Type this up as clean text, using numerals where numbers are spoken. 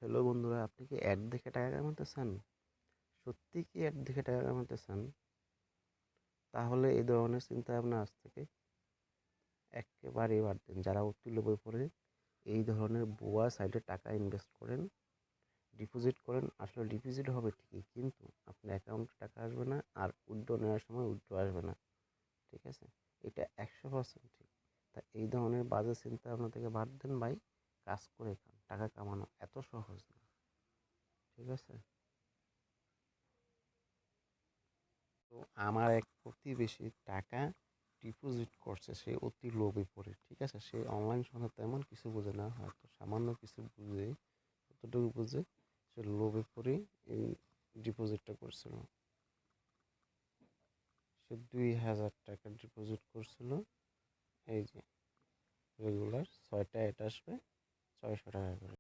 Hello বন্ধুরা, আপনি কি অ্যাড দেখে টাকা কামাতে চান? সত্যি কি অ্যাড দেখে টাকা কামাতে চান? তাহলে এই ধরনের চিন্তা ভাবনা আজ থেকে একেবারেই বাদ দিন। যারা অতি লোভে পড়ে এই ধরনের ভুয়া সাইটে টাকা ইনভেস্ট করেন, ডিপোজিট করেন, আসলে ডিপোজিট হবে ঠিকই, কিন্তু আপনার অ্যাকাউন্টে টাকা আসবে না, আর উইথড্র নেওয়ার সময় উইথড্র আসবে না। ঠিক আছে? এটা 100% ঠিক। তা এই ধরনের বাজে চিন্তা ভাবনা থেকে বাদ দেন ভাই। কাজ করে খান, টাকা কামানো এত সহজ না। ঠিক আছে? তো আমার এক প্রতিবেশী টাকা ডিপোজিট করছে, সে অতি লোভে পড়ে। ঠিক আছে, সে অনলাইন সংখ্যা তেমন কিছু বোঝে না, হয়তো সামান্য কিছু বুঝে, যতটুকু বুঝে সে লোভে পড়ে এই ডিপোজিটটা করছিল। সে 2,000 টাকা ডিপোজিট করছিল। এই যে রেগুলার 6টা অ্যাড আসবে 600 টাকা করে।